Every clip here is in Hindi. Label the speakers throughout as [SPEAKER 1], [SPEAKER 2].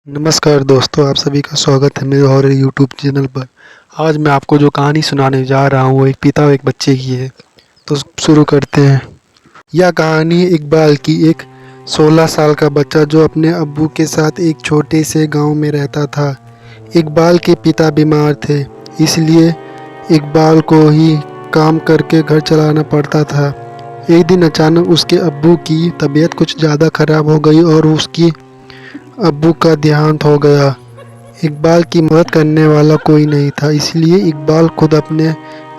[SPEAKER 1] नमस्कार दोस्तों, आप सभी का स्वागत है मेरे हॉरर यूट्यूब चैनल पर। आज मैं आपको जो कहानी सुनाने जा रहा हूँ वो एक पिता और एक बच्चे की है। तो शुरू करते हैं। यह कहानी इकबाल की। एक 16 साल का बच्चा जो अपने अब्बू के साथ एक छोटे से गांव में रहता था। इकबाल के पिता बीमार थे, इसलिए इकबाल को ही काम करके घर चलाना पड़ता था। एक दिन अचानक उसके अब्बू की तबीयत कुछ ज़्यादा खराब हो गई और उसकी अब्बू का देहांत हो गया। इकबाल की मदद करने वाला कोई नहीं था, इसलिए इकबाल खुद अपने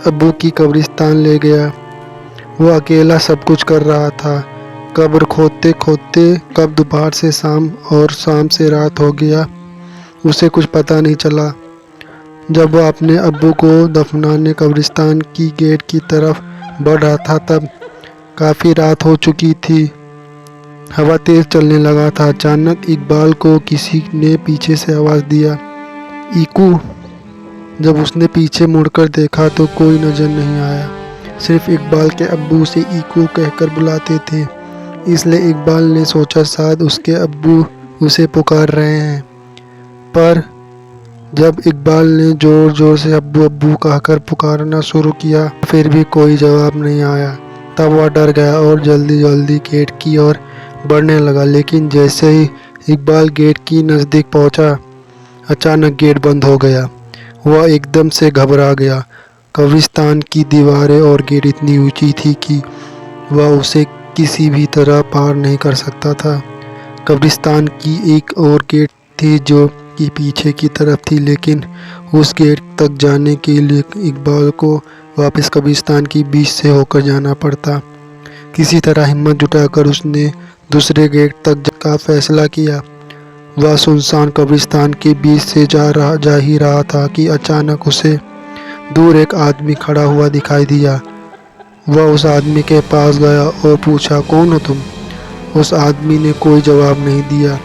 [SPEAKER 1] अब्बू की कब्रिस्तान ले गया। वो अकेला सब कुछ कर रहा था। कब्र खोदते खोदते कब दोपहर से शाम और शाम से रात हो गया, उसे कुछ पता नहीं चला। जब वह अपने अब्बू को दफनाने कब्रिस्तान की गेट की तरफ बढ़ रहा था, तब काफ़ी रात हो चुकी थी। हवा तेज चलने लगा था। अचानक इकबाल को किसी ने पीछे से आवाज़ दिया, "ईकू।" जब उसने पीछे मुड़कर देखा तो कोई नज़र नहीं आया। सिर्फ इकबाल के अब्बू उसे ईकू कहकर बुलाते थे, इसलिए इकबाल ने सोचा शायद उसके अब्बू उसे पुकार रहे हैं। पर जब इकबाल ने ज़ोर ज़ोर से अब्बू अब्बू कहकर पुकारना शुरू किया, फिर भी कोई जवाब नहीं आया। तब वह डर गया और जल्दी जल्दी गेट की ओर बढ़ने लगा। लेकिन जैसे ही इकबाल गेट की नज़दीक पहुंचा, अचानक गेट बंद हो गया। वह एकदम से घबरा गया। कब्रिस्तान की दीवारें और गेट इतनी ऊंची थी कि वह उसे किसी भी तरह पार नहीं कर सकता था। कब्रिस्तान की एक और गेट थी जो कि पीछे की तरफ थी, लेकिन उस गेट तक जाने के लिए इकबाल को वापस कब्रिस्तान की बीच से होकर जाना पड़ता। किसी तरह हिम्मत जुटाकर उसने दूसरे गेट तक का फैसला किया। वह सुनसान कब्रिस्तान के बीच से जा ही रहा था कि अचानक उसे दूर एक आदमी खड़ा हुआ दिखाई दिया। वह उस आदमी के पास गया और पूछा, "कौन हो तुम?" उस आदमी ने कोई जवाब नहीं दिया।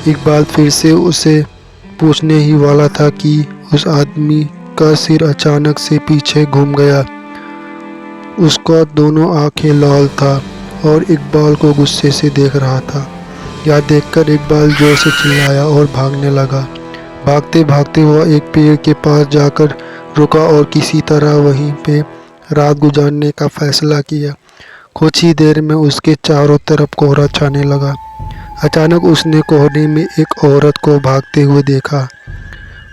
[SPEAKER 1] इकबाल फिर से उसे पूछने ही वाला था कि उस आदमी का सिर अचानक से पीछे घूम गया। उसका दोनों आंखें लाल था और इकबाल को गुस्से से देख रहा था। यह देखकर इकबाल जोर से चिल्लाया और भागने लगा। भागते भागते वह एक पेड़ के पास जाकर रुका और किसी तरह वहीं पे रात गुजारने का फैसला किया। कुछ ही देर में उसके चारों तरफ कोहरा छाने लगा। अचानक उसने कोहरे में एक औरत को भागते हुए देखा।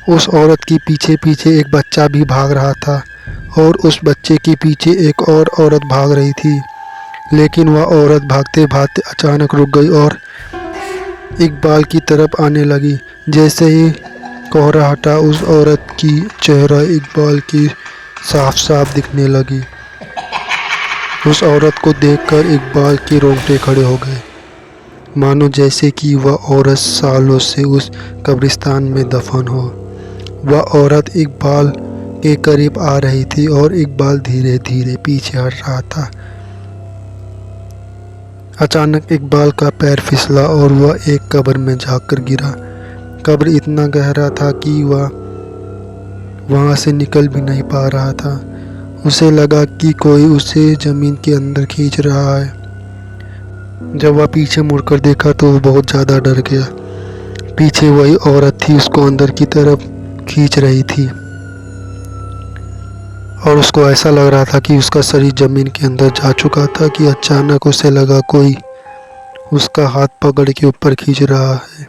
[SPEAKER 1] उस औरत के पीछे पीछे एक बच्चा भी भाग रहा था और उस बच्चे के पीछे एक और औरत भाग रही थी। लेकिन वह औरत भागते भागते अचानक रुक गई और इकबाल की तरफ आने लगी। जैसे ही कोहरा हटा, उस औरत की चेहरा इकबाल की साफ साफ दिखने लगी। उस औरत को देखकर इकबाल के रोंगटे खड़े हो गए, मानो जैसे कि वह औरत सालों से उस कब्रिस्तान में दफन हो। वह औरत इकबाल के करीब आ रही थी और इकबाल धीरे धीरे पीछे हट रहा था। अचानक इकबाल का पैर फिसला और वह एक कब्र में जाकर गिरा। कब्र इतना गहरा था कि वह वहां से निकल भी नहीं पा रहा था। उसे लगा कि कोई उसे जमीन के अंदर खींच रहा है। जब वह पीछे मुड़कर देखा तो वो बहुत ज़्यादा डर गया। पीछे वही औरत थी, उसको अंदर की तरफ खींच रही थी और उसको ऐसा लग रहा था कि उसका शरीर जमीन के अंदर जा चुका था कि अचानक उसे लगा कोई उसका हाथ पकड़ के ऊपर खींच रहा है।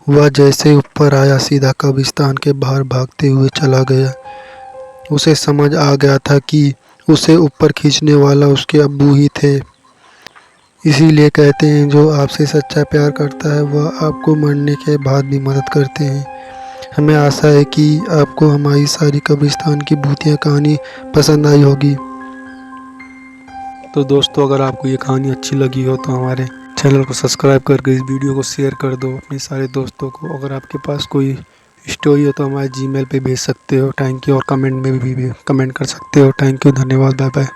[SPEAKER 1] वह जैसे ऊपर आया, सीधा कब्रिस्तान के बाहर भागते हुए चला गया। उसे समझ आ गया था कि उसे ऊपर खींचने वाला उसके अब्बू ही थे। इसीलिए कहते हैं, जो आपसे सच्चा प्यार करता है वह आपको मरने के बाद भी मदद करते हैं। हमें आशा है कि आपको हमारी सारी कब्रिस्तान की भूतिया कहानी पसंद आई होगी। तो दोस्तों, अगर आपको ये कहानी अच्छी लगी हो तो हमारे चैनल को सब्सक्राइब करके इस वीडियो को शेयर कर दो अपने सारे दोस्तों को। अगर आपके पास कोई स्टोरी हो तो हमारे जीमेल पे भेज सकते हो। Thank you. और कमेंट में भी कमेंट कर सकते हो। थैंक यू, धन्यवाद, बाय बाय।